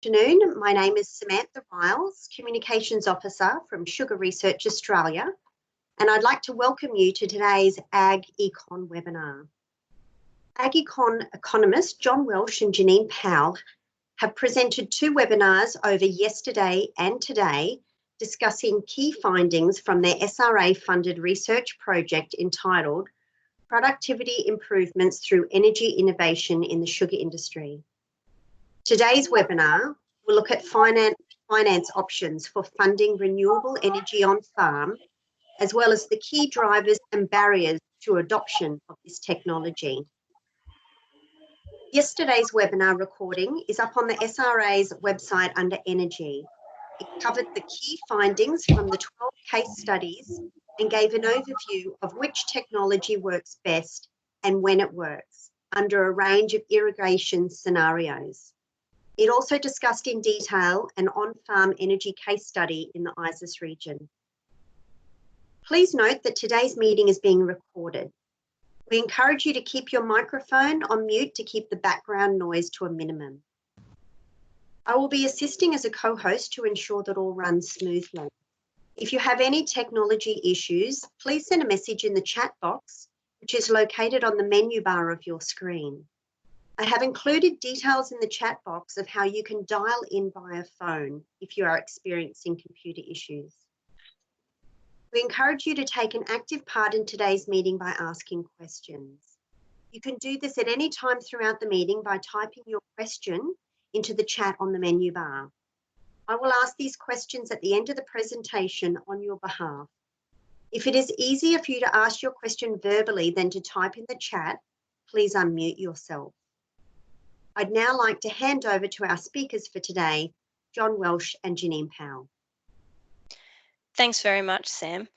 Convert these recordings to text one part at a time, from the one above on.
Afternoon. My name is Samantha Riles, Communications Officer from Sugar Research Australia, and I'd like to welcome you to today's AgEcon Webinar. AgEcon economists John Welsh and Janine Powell have presented two webinars over yesterday and today discussing key findings from their SRA-funded research project entitled Productivity Improvements Through Energy Innovation in the Sugar Industry. Today's webinar will look at finance options for funding renewable energy on farm, as well as the key drivers and barriers to adoption of this technology. Yesterday's webinar recording is up on the SRA's website under Energy. It covered the key findings from the 12 case studies and gave an overview of which technology works best and when it works under a range of irrigation scenarios. It also discussed in detail an on-farm energy case study in the ISIS region. Please note that today's meeting is being recorded. We encourage you to keep your microphone on mute to keep the background noise to a minimum. I will be assisting as a co-host to ensure that all runs smoothly. If you have any technology issues, please send a message in the chat box, which is located on the menu bar of your screen. I have included details in the chat box of how you can dial in via phone if you are experiencing computer issues. We encourage you to take an active part in today's meeting by asking questions. You can do this at any time throughout the meeting by typing your question into the chat on the menu bar. I will ask these questions at the end of the presentation on your behalf. If it is easier for you to ask your question verbally than to type in the chat, please unmute yourself. I'd now like to hand over to our speakers for today, John Welsh and Janine Powell. Thanks very much, Sam.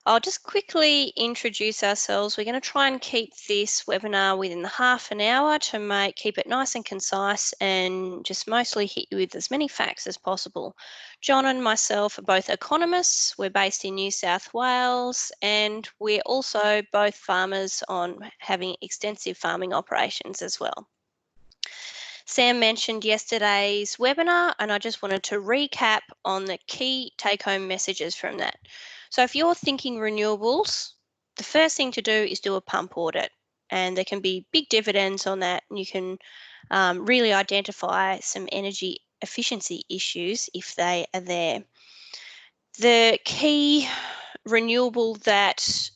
I'll just quickly introduce ourselves. We're going to try and keep this webinar within the half an hour to keep it nice and concise and just mostly hit you with as many facts as possible. John and myself are both economists. We're based in New South Wales, and we're also both farmers on having extensive farming operations as well. Sam mentioned yesterday's webinar, and I just wanted to recap on the key take-home messages from that. So if you're thinking renewables, the first thing to do is do a pump audit, and there can be big dividends on that, and you can really identify some energy efficiency issues if they are there. The key renewable that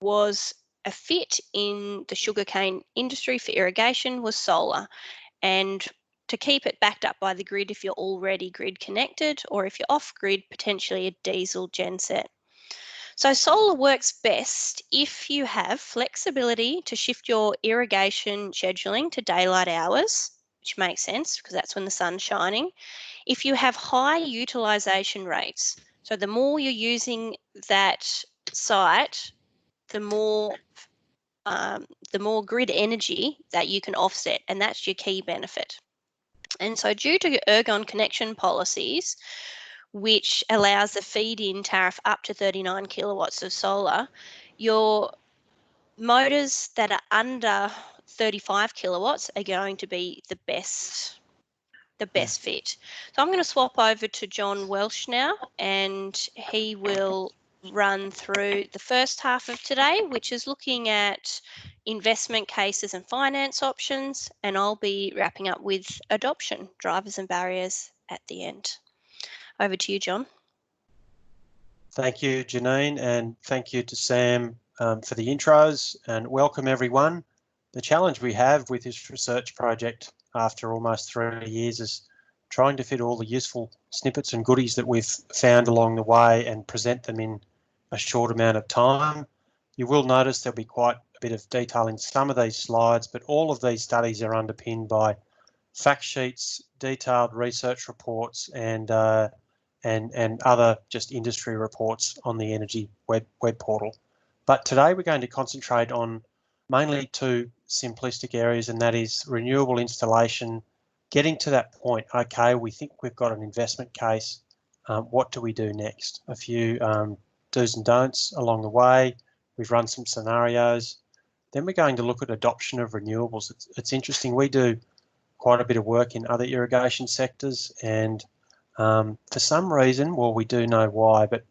was a fit in the sugarcane industry for irrigation was solar. And to keep it backed up by the grid if you're already grid connected, or if you're off grid, potentially a diesel genset. So solar works best if you have flexibility to shift your irrigation scheduling to daylight hours, which makes sense because that's when the sun's shining. If you have high utilisation rates, so the more you're using that site, the more grid energy that you can offset, and that's your key benefit. And so due to Ergon connection policies, which allows the feed-in tariff up to 39 kilowatts of solar, your motors that are under 35 kilowatts are going to be the best fit. So I'm going to swap over to John Welsh now, and he will run through the first half of today, which is looking at investment cases and finance options, and I'll be wrapping up with adoption, drivers and barriers at the end. Over to you, John. Thank you, Janine, and thank you to Sam for the intros, and welcome everyone. The challenge we have with this research project after almost 3 years is trying to fit all the useful snippets and goodies that we've found along the way and present them in a short amount of time. You will notice there'll be quite a bit of detail in some of these slides, but all of these studies are underpinned by fact sheets, detailed research reports, and other just industry reports on the Energy web portal. But today we're going to concentrate on mainly two simplistic areas, and that is renewable installation, getting to that point, okay, we think we've got an investment case, what do we do next? A few do's and don'ts along the way. We've run some scenarios. Then we're going to look at adoption of renewables. It's interesting, we do quite a bit of work in other irrigation sectors, and for some reason, well, we do know why, but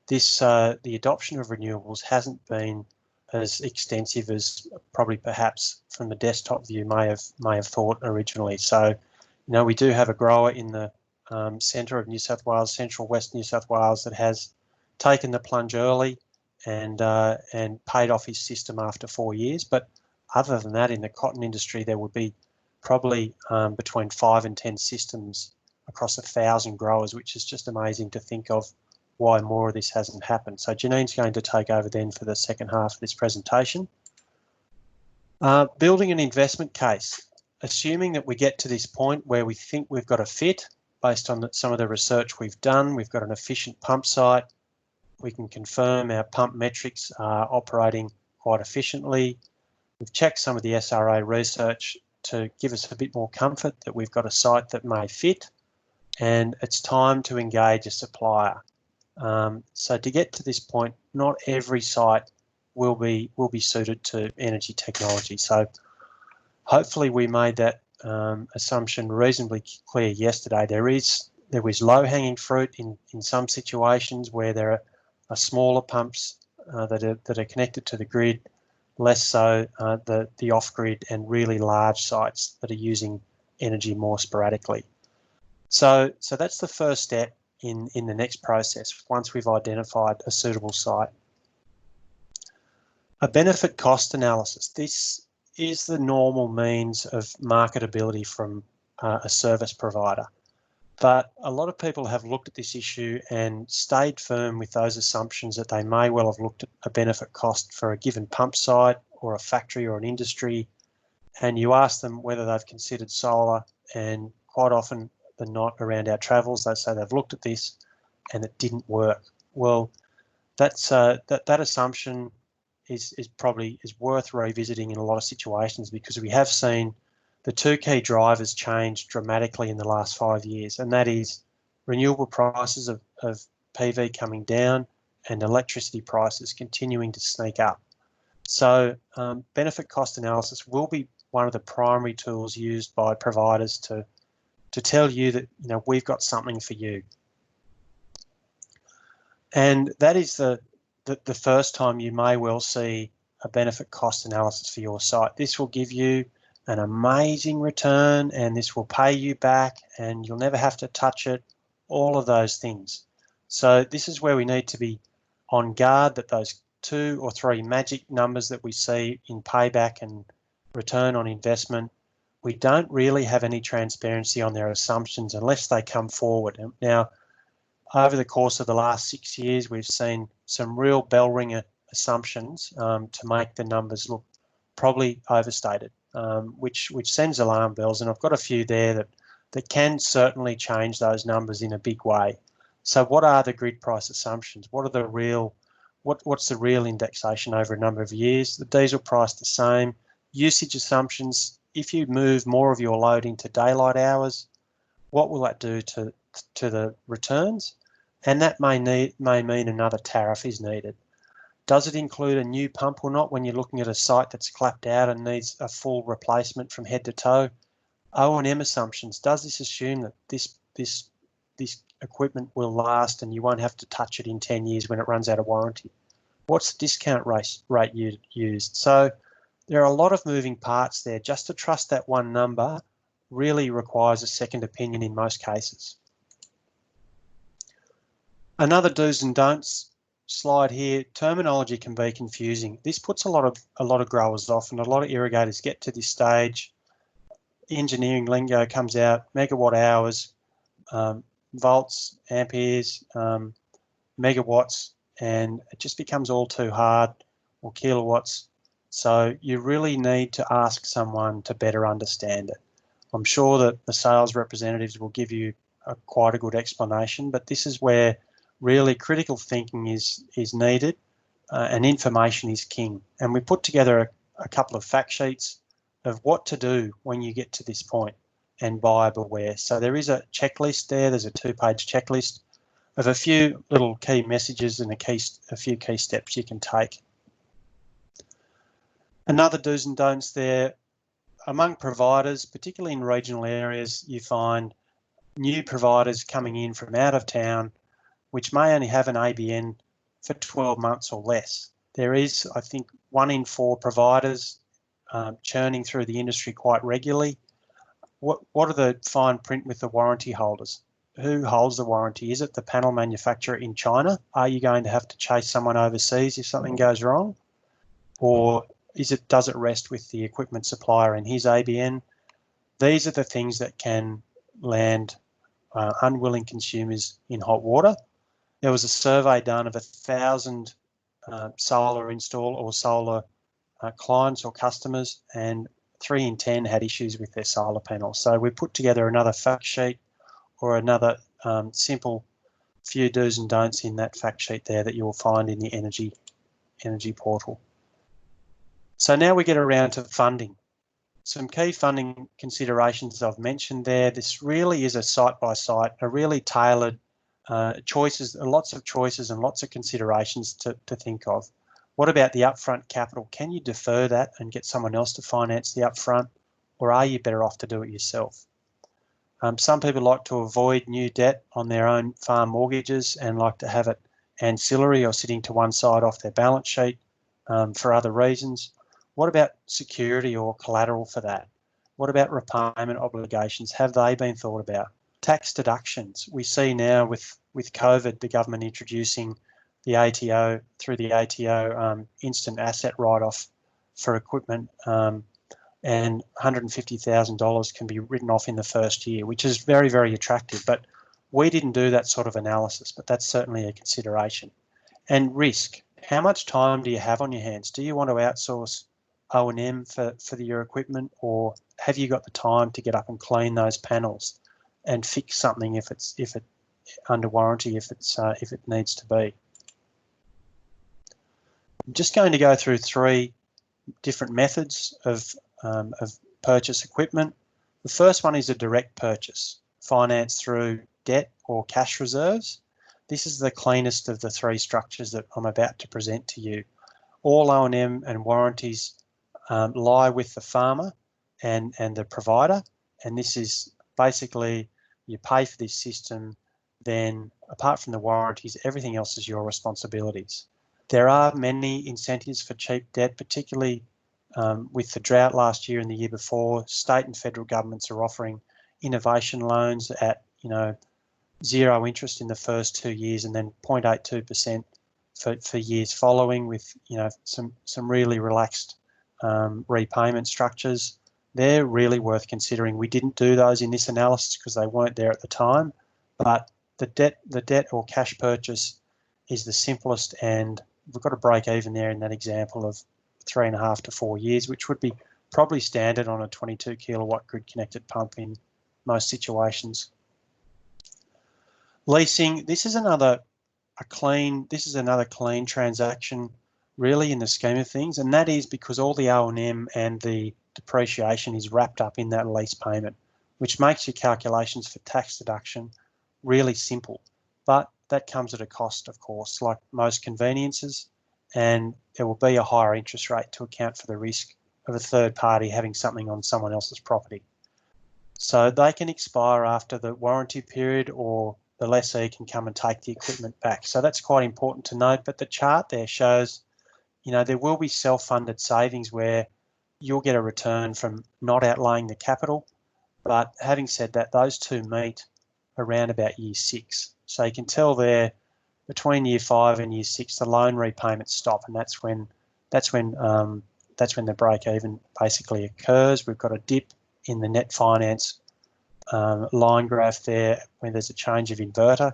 this the adoption of renewables hasn't been as extensive as probably perhaps from the desktop view may have thought originally. So, you know, we do have a grower in the centre of New South Wales, central west New South Wales, that has taken the plunge early and paid off his system after 4 years. But other than that, in the cotton industry, there would be probably between 5 and 10 systems across 1,000 growers, which is just amazing to think of why more of this hasn't happened. So Janine's going to take over then for the second half of this presentation. Building an investment case. Assuming that we get to this point where we think we've got a fit based on some of the research we've done, we've got an efficient pump site, we can confirm our pump metrics are operating quite efficiently. We've checked some of the SRA research to give us a bit more comfort that we've got a site that may fit, and it's time to engage a supplier. So to get to this point, not every site will be suited to energy technology. So hopefully we made that assumption reasonably clear yesterday. There was low-hanging fruit in some situations where there are smaller pumps that are connected to the grid, less so the off-grid and really large sites that are using energy more sporadically. So that's the first step in the next process once we've identified a suitable site. A benefit cost analysis. This is the normal means of marketability from a service provider. But a lot of people have looked at this issue and stayed firm with those assumptions that they may well have looked at a benefit cost for a given pump site or a factory or an industry, and you ask them whether they've considered solar, and quite often than not around our travels, they say they've looked at this and it didn't work. Well, that's that assumption is worth revisiting in a lot of situations, because we have seen the two key drivers change dramatically in the last 5 years, and that is renewable prices of PV coming down and electricity prices continuing to sneak up. So benefit cost analysis will be one of the primary tools used by providers to tell you that, you know, we've got something for you. And that is the first time you may well see a benefit cost analysis for your site. This will give you an amazing return, and this will pay you back, and you'll never have to touch it, all of those things. So this is where we need to be on guard that those 2 or 3 magic numbers that we see in payback and return on investment, we don't really have any transparency on their assumptions unless they come forward. Now, over the course of the last 6 years, we've seen some real bell ringer assumptions to make the numbers look probably overstated, which sends alarm bells. And I've got a few there that can certainly change those numbers in a big way. So what are the grid price assumptions? What are the real, what's the real indexation over a number of years? The diesel price the same. Usage assumptions, if you move more of your load into daylight hours, what will that do to the returns? And that may mean another tariff is needed. Does it include a new pump or not when you're looking at a site that's clapped out and needs a full replacement from head to toe? O&M assumptions. Does this assume that this equipment will last and you won't have to touch it in 10 years when it runs out of warranty? What's the discount rate used? So there are a lot of moving parts there. Just to trust that one number really requires a second opinion in most cases. Another do's and don'ts slide here. Terminology can be confusing. This puts a lot of growers off, and a lot of irrigators get to this stage. Engineering lingo comes out, megawatt hours, volts, amperes, megawatts, and it just becomes all too hard, or kilowatts. So you really need to ask someone to better understand it. I'm sure that the sales representatives will give you quite a good explanation, but this is where really critical thinking is needed, and information is king. And we put together a couple of fact sheets of what to do when you get to this point, and buyer beware. So there is a checklist there. There's a 2-page checklist of a few little key messages and a few key steps you can take. Another do's and don'ts there. among providers, particularly in regional areas, you find new providers coming in from out of town, which may only have an ABN for 12 months or less. There is, I think, 1 in 4 providers churning through the industry quite regularly. What are the fine print with the warranty holders? Who holds the warranty? Is it the panel manufacturer in China? Are you going to have to chase someone overseas if something goes wrong? Or does it rest with the equipment supplier and his ABN? These are the things that can land unwilling consumers in hot water. There was a survey done of 1,000 solar install or solar clients or customers, and 3 in 10 had issues with their solar panels. So we put together another fact sheet or another simple few do's and don'ts in that fact sheet there that you'll find in the energy portal. So now we get around to funding. Some key funding considerations I've mentioned there. This really is a site-by-site, a really tailored choices, lots of choices and lots of considerations to think of. What about the upfront capital? Can you defer that and get someone else to finance the upfront, or are you better off to do it yourself? Some people like to avoid new debt on their own farm mortgages and like to have it ancillary or sitting to one side off their balance sheet for other reasons. What about security or collateral for that? What about repayment obligations? Have they been thought about? Tax deductions. We see now with COVID, the government introducing the ATO, through the ATO, instant asset write-off for equipment, and $150,000 can be written off in the first year, which is very, very attractive. But we didn't do that sort of analysis, but that's certainly a consideration. And risk. How much time do you have on your hands? Do you want to outsource O&M for your equipment, or have you got the time to get up and clean those panels and fix something if it under warranty if it needs to be? I'm just going to go through 3 different methods of purchase equipment. The first one is a direct purchase, financed through debt or cash reserves. This is the cleanest of the 3 structures that I'm about to present to you. All O&M and warranties lie with the farmer and the provider, and this is basically you pay for this system, then apart from the warranties, everything else is your responsibilities. There are many incentives for cheap debt, particularly with the drought last year and the year before. State and federal governments are offering innovation loans at 0 interest in the first 2 years and then 0.82% for years following, with some really relaxed repayment structures. They're really worth considering. We didn't do those in this analysis because they weren't there at the time, but the debt or cash purchase is the simplest, and we've got a break even there in that example of 3.5 to 4 years, which would be probably standard on a 22 kilowatt grid connected pump in most situations. Leasing, this is another clean transaction really in the scheme of things, and that is because all the O&M and the depreciation is wrapped up in that lease payment, which makes your calculations for tax deduction really simple. But that comes at a cost, of course, like most conveniences, and there will be a higher interest rate to account for the risk of a third party having something on someone else's property. So they can expire after the warranty period, or the lessee can come and take the equipment back. So that's quite important to note. But the chart there shows, there will be self-funded savings where you'll get a return from not outlaying the capital. But having said that, those two meet around about year 6. So you can tell there between year 5 and year 6, the loan repayments stop, and that's when the break even basically occurs. We've got a dip in the net finance line graph there when there's a change of inverter.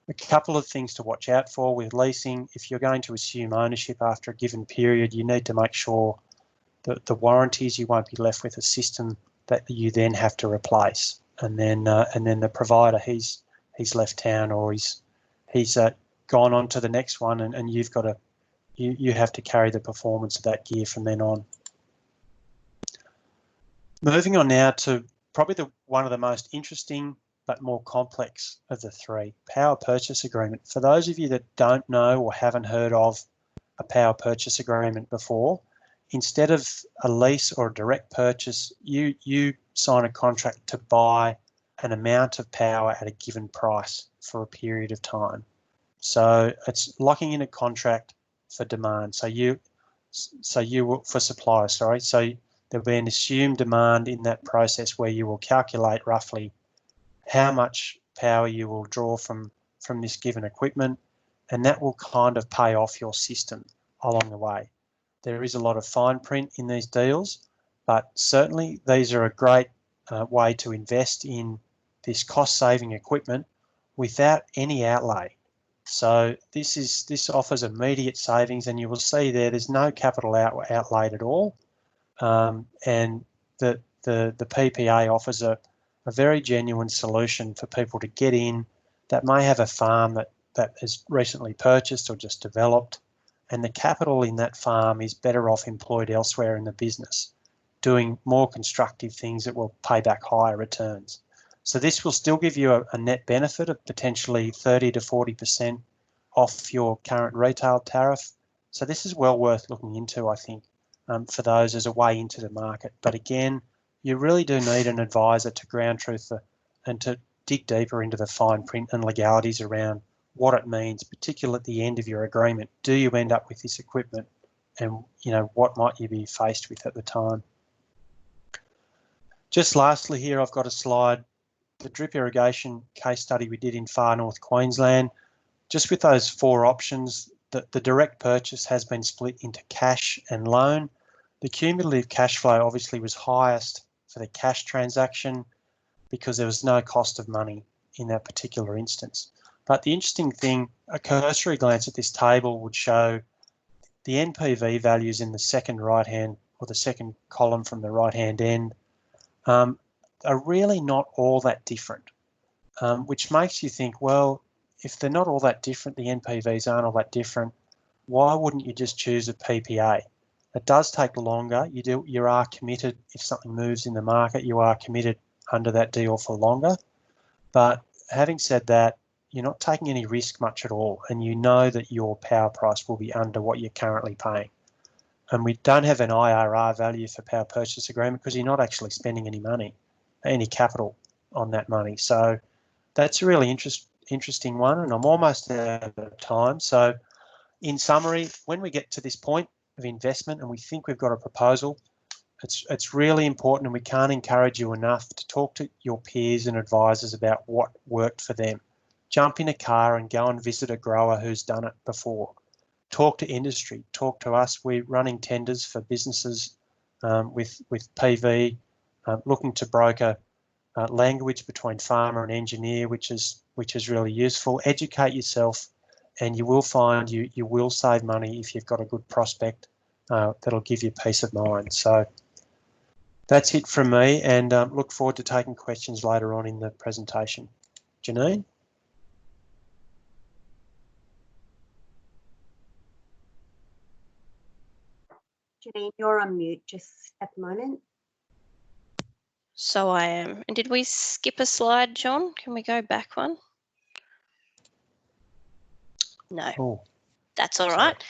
A couple of things to watch out for with leasing: if you're going to assume ownership after a given period, you need to make sure that the warranties, you won't be left with a system that you then have to replace, and then the provider, he's left town, or he's gone on to the next one, and you've got to you have to carry the performance of that gear from then on. Moving on now to probably one of the most interesting but more complex of the 3, power purchase agreement. For those of you that don't know or haven't heard of a power purchase agreement before, instead of a lease or a direct purchase, you sign a contract to buy an amount of power at a given price for a period of time. So it's locking in a contract for demand. For supply, sorry. So there'll be an assumed demand in that process where you will calculate roughly how much power you will draw from this given equipment, and that will kind of pay off your system along the way. There is a lot of fine print in these deals, but certainly these are a great way to invest in this cost-saving equipment without any outlay. So this offers immediate savings, and you will see there's no capital outlaid at all, and the PPA offers a very genuine solution for people to get in that may have a farm that is recently purchased or just developed, and the capital in that farm is better off employed elsewhere in the business, doing more constructive things that will pay back higher returns. So this will still give you a net benefit of potentially 30 to 40% off your current retail tariff. So this is well worth looking into, I think, for those as a way into the market. But again, you really do need an advisor to ground truth and to dig deeper into the fine print and legalities around what it means, particularly at the end of your agreement. Do you end up with this equipment, and what might you be faced with at the time? Just lastly here, I've got a slide, the drip irrigation case study we did in far north Queensland. Just with those 4 options, the direct purchase has been split into cash and loan. The cumulative cash flow obviously was highest for the cash transaction because there was no cost of money in that particular instance. But the interesting thing, a cursory glance at this table would show the NPV values in the second right-hand, or the second column from the right-hand end, are really not all that different, which makes you think, well, if they're not all that different, the NPVs aren't all that different, why wouldn't you just choose a PPA? It does take longer. You are committed. If something moves in the market, you are committed under that deal for longer. But having said that, you're not taking any risk much at all, and you know that your power price will be under what you're currently paying. And we don't have an IRR value for power purchase agreement because you're not actually spending any money, any capital on that money. So that's a really interesting one, and I'm almost out of time. So in summary, when we get to this point of investment and we think we've got a proposal, it's really important, and we can't encourage you enough to talk to your peers and advisors about what worked for them. Jump in a car and go and visit a grower who's done it before. Talk to industry, talk to us. We're running tenders for businesses with PV, looking to broker language between farmer and engineer, which is really useful. Educate yourself, and you will find you will save money if you've got a good prospect that'll give you peace of mind. So that's it from me, and look forward to taking questions later on in the presentation. Janine? Janine, you're on mute just at the moment. So I am. And did we skip a slide, John? Can we go back one? No, Oh, that's all right.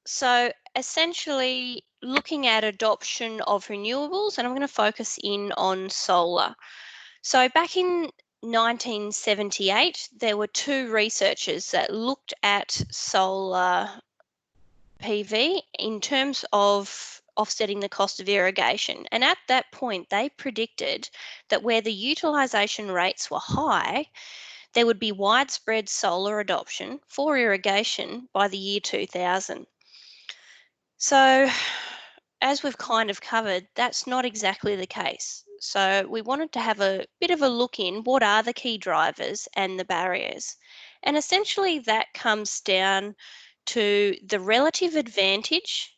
So essentially looking at adoption of renewables, and I'm going to focus in on solar. So back in 1978, there were 2 researchers that looked at solar PV in terms of offsetting the cost of irrigation. And at that point, they predicted that where the utilisation rates were high, there would be widespread solar adoption for irrigation by the year 2000. So, as we've kind of covered, that's not exactly the case. So we wanted to have a bit of a look in what are the key drivers and the barriers. And essentially that comes down to the relative advantage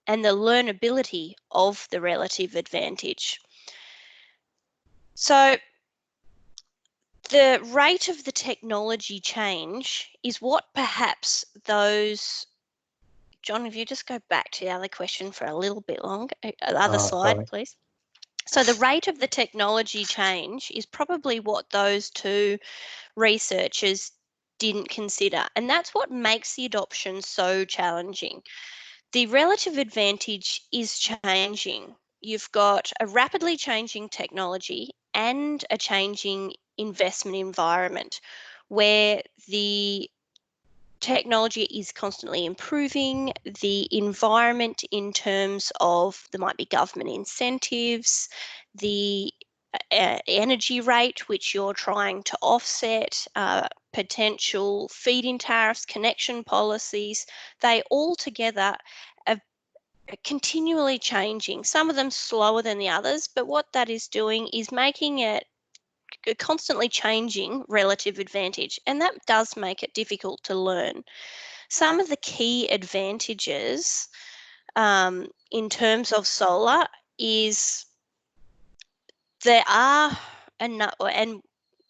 and the learnability of the relative advantage. So the rate of the technology change is what perhaps those, John, if you just go back to the other question for a little bit longer, other slide, sorry. please. So the rate of the technology change is probably what those 2 researchers didn't consider. And that's what makes the adoption so challenging. the relative advantage is changing. You've got a rapidly changing technology and a changing investment environment where the technology is constantly improving, the environment in terms of there might be government incentives, the energy rate which you're trying to offset, potential feed-in tariffs, connection policies, they all together are continually changing, some of them slower than the others, but what that is doing is making it a constantly changing relative advantage, and that does make it difficult to learn. Some of the key advantages in terms of solar is there are, and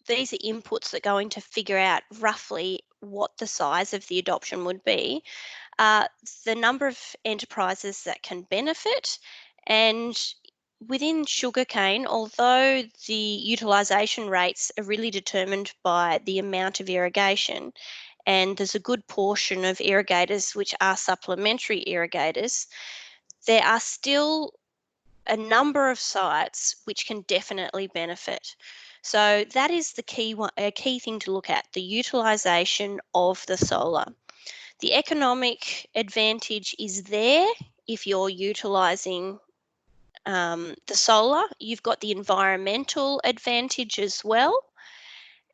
these are inputs that go into figure out roughly what the size of the adoption would be, the number of enterprises that can benefit, and within sugarcane, although the utilisation rates are really determined by the amount of irrigation, and there's a good portion of irrigators which are supplementary irrigators, there are still a number of sites which can definitely benefit. So that is the key thing to look at, the utilisation of the solar. The economic advantage is there if you're utilising the solar. You've got the environmental advantage as well.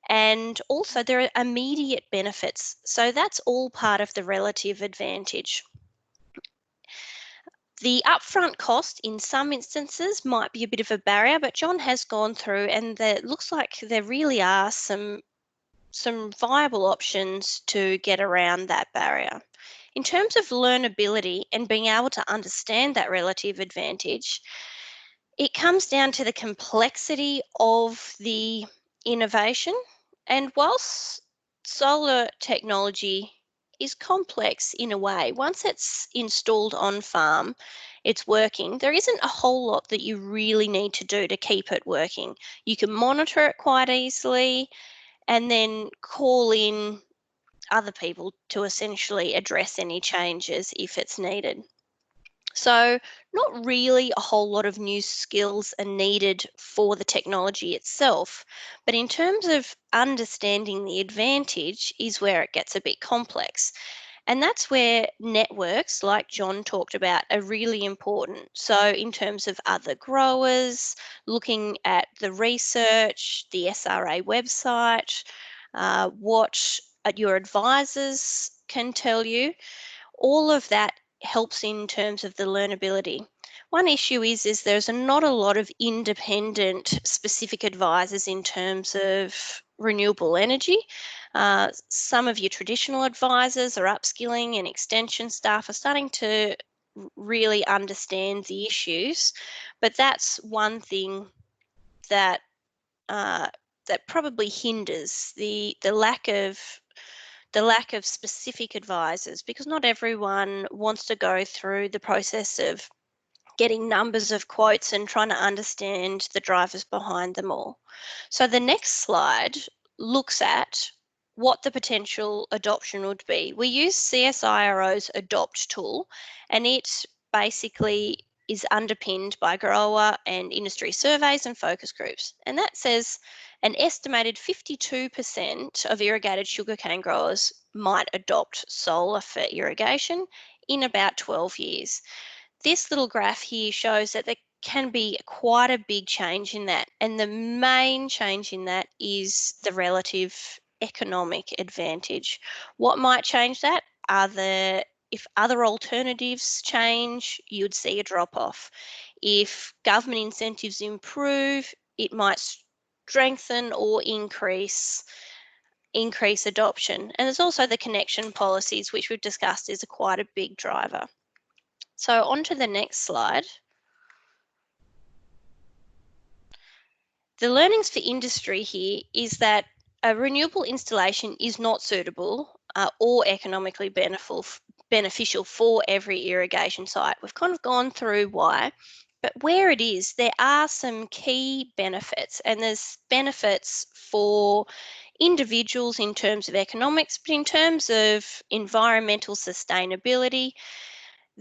And also there are immediate benefits. So that's all part of the relative advantage. The upfront cost in some instances might be a bit of a barrier, but John has gone through and it looks like there really are some viable options to get around that barrier. In terms of learnability and being able to understand that relative advantage, it comes down to the complexity of the innovation. And whilst solar technology is complex in a way, once it's installed on farm, it's working, there isn't a whole lot that you really need to do to keep it working. You can monitor it quite easily and then call in other people to essentially address any changes if it's needed. So not really a whole lot of new skills are needed for the technology itself, but in terms of understanding the advantage is where it gets a bit complex. And that's where networks, like John talked about, are really important. So in terms of other growers, looking at the research, the SRA website, what your advisors can tell you, all of that helps in terms of the learnability. One issue is there's not a lot of independent specific advisors in terms of renewable energy. Some of your traditional advisors are upskilling, and extension staff are starting to really understand the issues, but that's one thing that that probably hinders the lack of specific advisors, because not everyone wants to go through the process of getting numbers of quotes and trying to understand the drivers behind them all. So the next slide looks at what the potential adoption would be. We use CSIRO's Adopt tool, and it basically is underpinned by grower and industry surveys and focus groups. And that says an estimated 52% of irrigated sugarcane growers might adopt solar for irrigation in about 12 years. This little graph here shows that there can be quite a big change in that. And the main change in that is the relative economic advantage. What might change that? If other alternatives change, you'd see a drop off. If government incentives improve, it might strengthen or increase adoption. And there's also the connection policies, which we've discussed is quite a big driver. So on to the next slide. The learnings for industry here is that a renewable installation is not suitable or economically beneficial for every irrigation site. We've kind of gone through why, but where it is, there are some key benefits, and there's benefits for individuals in terms of economics, but in terms of environmental sustainability,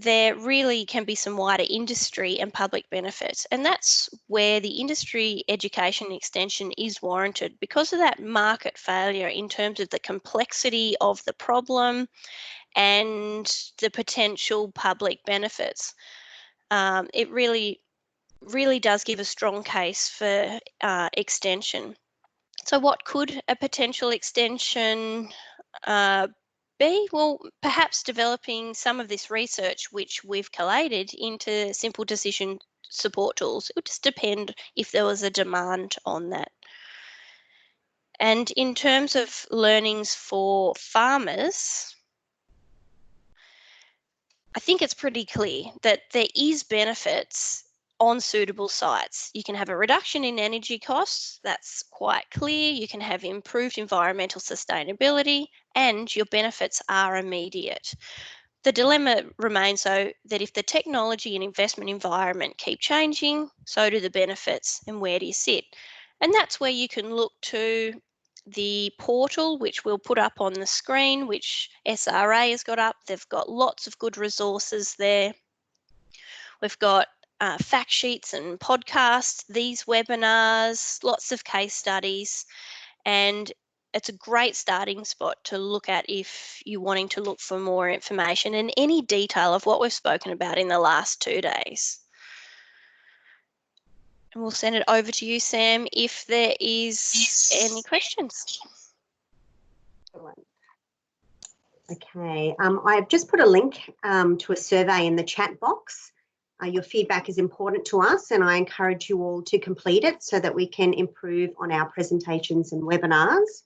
there really can be some wider industry and public benefits, and that's where the industry education extension is warranted because of that market failure in terms of the complexity of the problem and the potential public benefits. It really does give a strong case for extension. So what could a potential extension be? Well, perhaps developing some of this research which we've collated into simple decision support tools. It would just depend if there was a demand on that. And in terms of learnings for farmers, I think it's pretty clear that there is benefits on suitable sites. You can have a reduction in energy costs, that's quite clear. You can have improved environmental sustainability, and your benefits are immediate. The dilemma remains, though, that if the technology and investment environment keep changing, so do the benefits, and where do you sit? And that's where you can look to the portal, which we'll put up on the screen, which SRA has got up. They've got lots of good resources there. We've got fact sheets and podcasts, these webinars, lots of case studies, and it's a great starting spot to look at if you're wanting to look for more information and any detail of what we've spoken about in the last 2 days. And we'll send it over to you, Sam, if there is any questions. Okay, I've just put a link to a survey in the chat box. Your feedback is important to us, and I encourage you all to complete it so that we can improve on our presentations and webinars.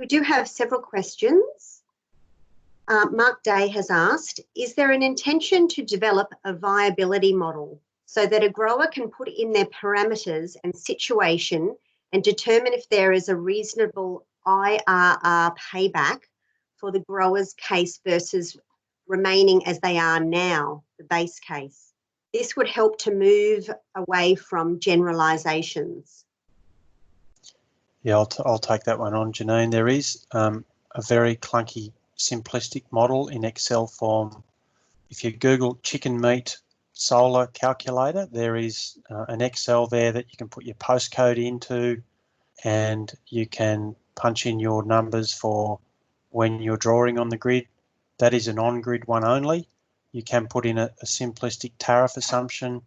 We do have several questions. Mark Day has asked, is there an intention to develop a viability model so that a grower can put in their parameters and situation and determine if there is a reasonable IRR payback for the grower's case versus remaining as they are now, the base case? This would help to move away from generalisations. Yeah, I'll take that one on, Janine. There is a very clunky, simplistic model in Excel form. If you Google chicken meat solar calculator, there is an Excel there that you can put your postcode into, and you can punch in your numbers for when you're drawing on the grid. That is an on-grid one only. You can put in a simplistic tariff assumption,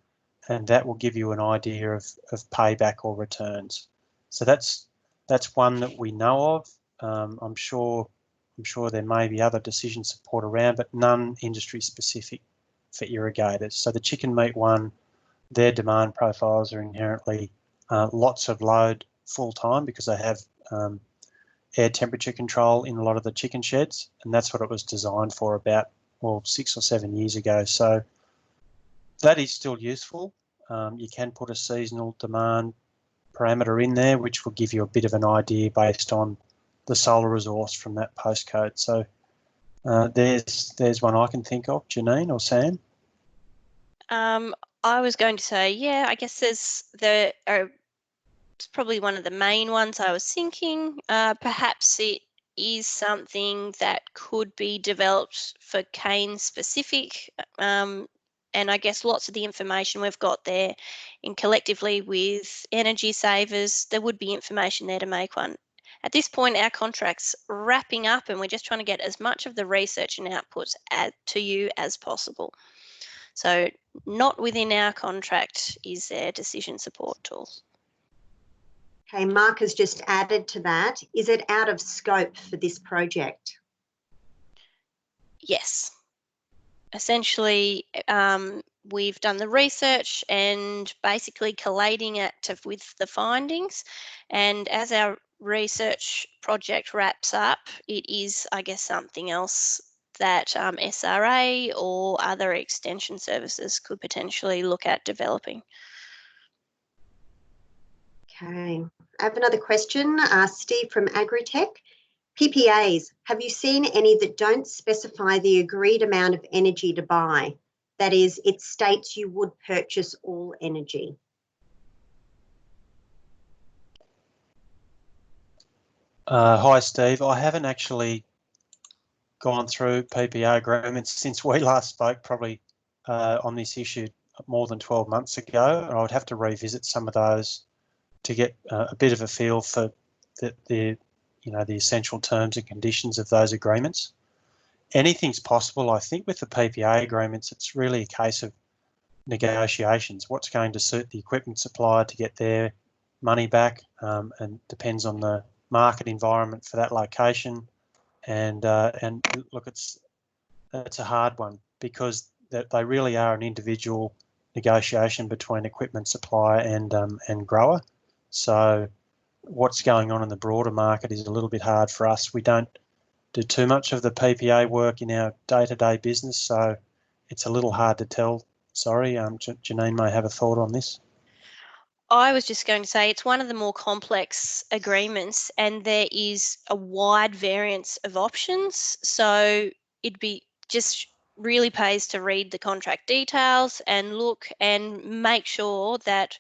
and that will give you an idea of payback or returns. So that's one that we know of. I'm sure there may be other decision support around, but none industry specific for irrigators. So the chicken meat one, their demand profiles are inherently lots of load full time because they have air temperature control in a lot of the chicken sheds, and that's what it was designed for about 6 or 7 years ago. So that is still useful. You can put a seasonal demand parameter in there, which will give you a bit of an idea based on the solar resource from that postcode. So there's one I can think of, Janine or Sam. I was going to say, yeah, I guess it's probably one of the main ones I was thinking. Perhaps it is something that could be developed for cane specific, and I guess lots of the information we've got there, and collectively with energy savers, there would be information there to make one. At this point, our contract's wrapping up, and we're just trying to get as much of the research and outputs to you as possible. So not within our contract is there decision support tools. Okay, Mark has just added to that. Is it out of scope for this project? Yes. Essentially, we've done the research and basically collating it with the findings. And as our research project wraps up, it is, I guess, something else that SRA or other extension services could potentially look at developing. Okay, I have another question. Steve from Agritech. PPAs, have you seen any that don't specify the agreed amount of energy to buy? That is, it states you would purchase all energy. Hi, Steve. I haven't actually gone through PPA agreements since we last spoke, probably on this issue more than 12 months ago, and I would have to revisit some of those to get a bit of a feel for the essential terms and conditions of those agreements. Anything's possible, I think, with the PPA agreements. It's really a case of negotiations. What's going to suit the equipment supplier to get their money back, and depends on the market environment for that location. And look, it's a hard one because they really are an individual negotiation between equipment supplier and grower. So what's going on in the broader market is a little bit hard for us. We don't do too much of the PPA work in our day-to-day business, so it's a little hard to tell. Sorry, Janine may have a thought on this. I was just going to say it's one of the more complex agreements, and there is a wide variance of options. So it'd be just really pays to read the contract details and look and make sure that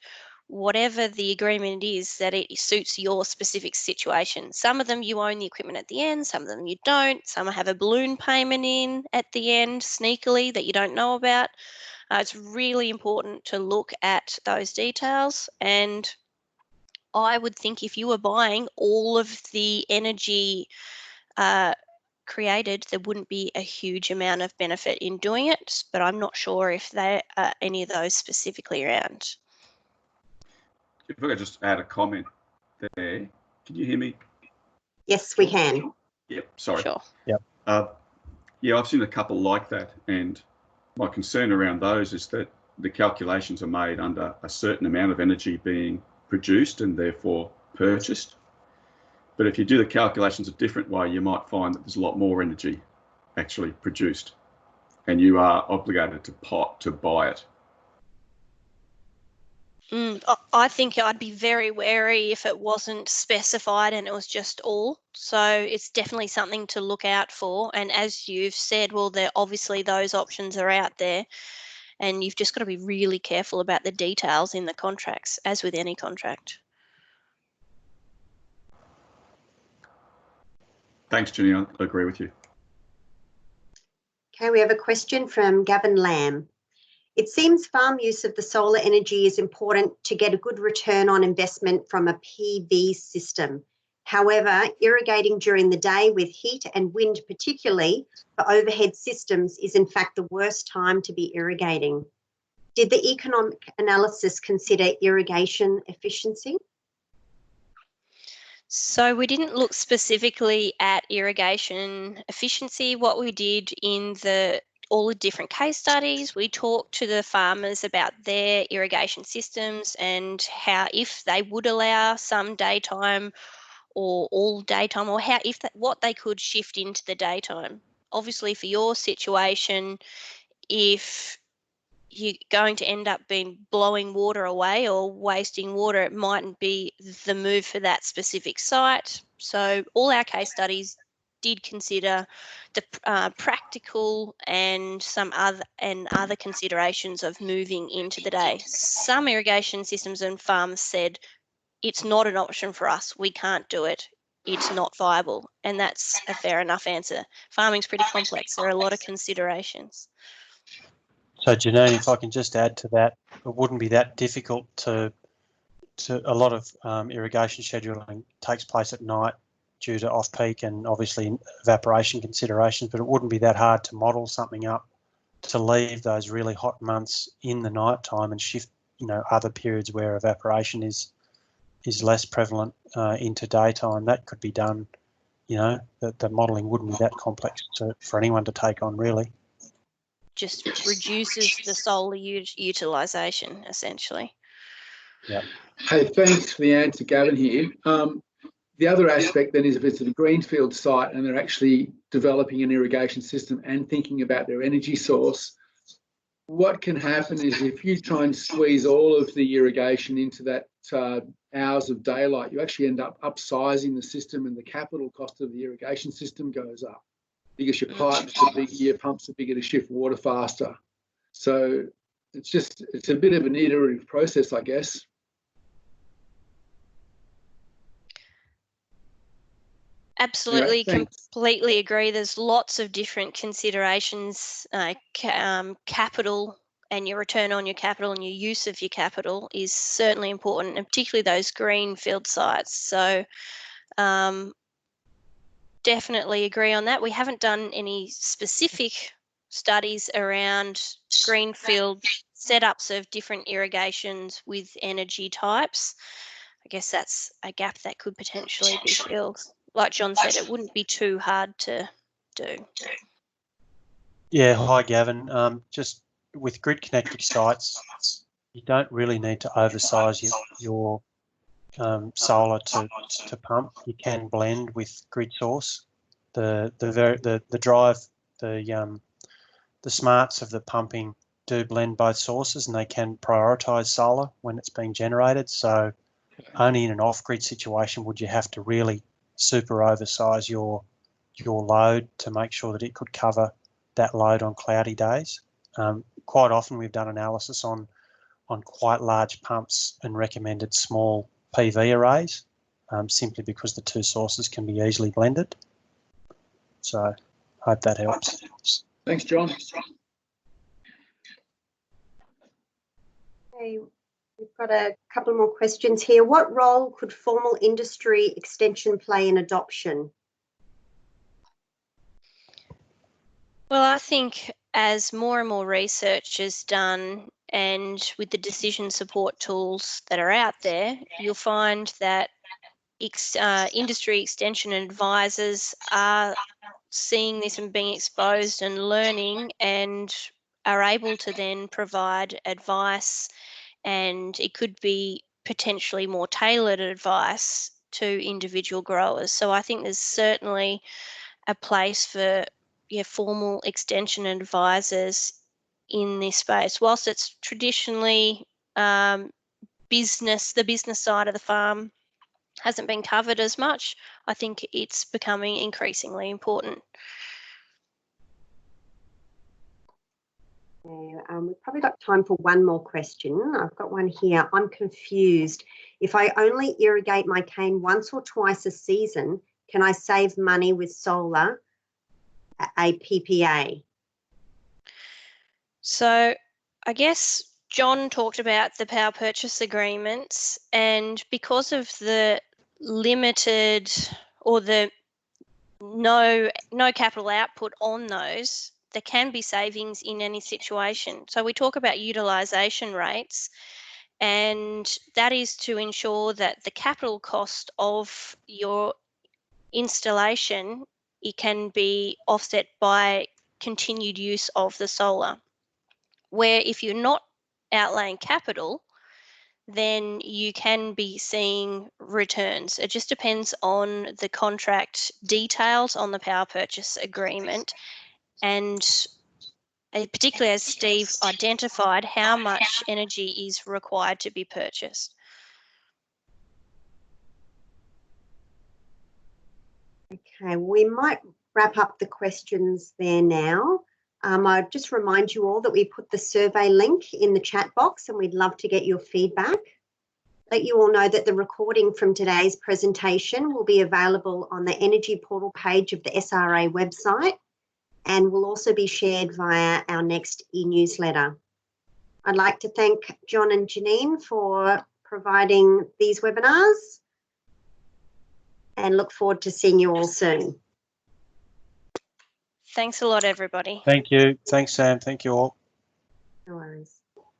whatever the agreement is, that it suits your specific situation. Some of them you own the equipment at the end, some of them you don't. Some have a balloon payment in at the end sneakily that you don't know about. It's really important to look at those details, and I would think if you were buying all of the energy created, there wouldn't be a huge amount of benefit in doing it, but I'm not sure if there are any of those specifically around. If I could just add a comment there. Can you hear me? Yes, we can. Yep, sorry. Sure. Yep. Yeah, I've seen a couple like that, and my concern around those is that the calculations are made under a certain amount of energy being produced and therefore purchased. But if you do the calculations a different way, you might find that there's a lot more energy actually produced, and you are obligated to buy it. I think I'd be very wary if it wasn't specified and it was just all. So it's definitely something to look out for. And as you've said, well, obviously those options are out there, and you've just got to be really careful about the details in the contracts, as with any contract. Thanks, Janine. I agree with you. Okay, we have a question from Gavin Lamb. It seems farm use of the solar energy is important to get a good return on investment from a PV system. However, irrigating during the day with heat and wind, particularly for overhead systems, is in fact the worst time to be irrigating. Did the economic analysis consider irrigation efficiency? So we didn't look specifically at irrigation efficiency. What we did in all the different case studies, we talked to the farmers about their irrigation systems and how, if they would allow some daytime or all daytime, or what they could shift into the daytime. Obviously, for your situation, if you're going to end up blowing water away or wasting water, it mightn't be the move for that specific site. So all our case studies did consider the practical and some other considerations of moving into the day. Some irrigation systems and farms said it's not an option for us. We can't do it. It's not viable. And that's a fair enough answer. Farming's pretty complex. There are a lot of considerations. So Janine, if I can just add to that, it wouldn't be that difficult to a lot of irrigation scheduling takes place at night due to off-peak and obviously evaporation considerations, but it wouldn't be that hard to model something up to leave those really hot months in the night time and shift, other periods where evaporation is less prevalent into daytime. That could be done, the modelling wouldn't be that complex for anyone to take on, really. Just reduces the solar utilisation, essentially. Yeah. Hey, thanks for the answer, Gavin here. The other aspect then is if it's a greenfield site and they're actually developing an irrigation system and thinking about their energy source, what can happen is if you try and squeeze all of the irrigation into that hours of daylight, you actually end up upsizing the system, and the capital cost of the irrigation system goes up. Because your pipes, the bigger your pumps, the bigger to shift water faster. So it's a bit of an iterative process, I guess. Absolutely, Anyway, thanks. completely agree. There's lots of different considerations. Capital and your return on your capital and your use of your capital is certainly important, and particularly those greenfield sites. So definitely agree on that. We haven't done any specific studies around greenfield setups of different irrigations with energy types. I guess that's a gap that could potentially be filled. Like John said, it wouldn't be too hard to do. Yeah, hi Gavin. Just with grid connected sites, you don't really need to oversize your solar to pump. You can blend with grid source. The drive, the smarts of the pumping do blend both sources, and they can prioritise solar when it's being generated. So only in an off-grid situation would you have to really super oversize your load to make sure that it could cover that load on cloudy days. Quite often we've done analysis on quite large pumps and recommended small PV arrays, simply because the two sources can be easily blended. So hope that helps. Thanks, John. Okay, we've got a couple more questions here. What role could formal industry extension play in adoption? Well, I think as more and more research is done, and with the decision support tools that are out there, you'll find that industry extension advisors are seeing this and being exposed and learning, and are able to then provide advice, and it could be potentially more tailored advice to individual growers. So I think there's certainly a place for formal extension advisors in this space. Whilst it's traditionally the business side of the farm hasn't been covered as much, I think it's becoming increasingly important. We've probably got time for one more question. I've got one here. I'm confused. If I only irrigate my cane once or twice a season, can I save money with solar, a PPA? So I guess John talked about the power purchase agreements, and because of the limited or the no capital output on those, there can be savings in any situation. So we talk about utilisation rates, and that is to ensure that the capital cost of your installation, it can be offset by continued use of the solar. Where if you're not outlaying capital, then you can be seeing returns. It just depends on the contract details on the power purchase agreement, and particularly as Steve identified, how much energy is required to be purchased. Okay, we might wrap up the questions there now. I'd just remind you all that we put the survey link in the chat box, and we'd love to get your feedback. Let you all know that the recording from today's presentation will be available on the Energy Portal page of the SRA website, and will also be shared via our next e-newsletter. I'd like to thank John and Janine for providing these webinars, and look forward to seeing you all soon. Thanks a lot, everybody. Thank you. Thanks, Sam. Thank you all. No worries.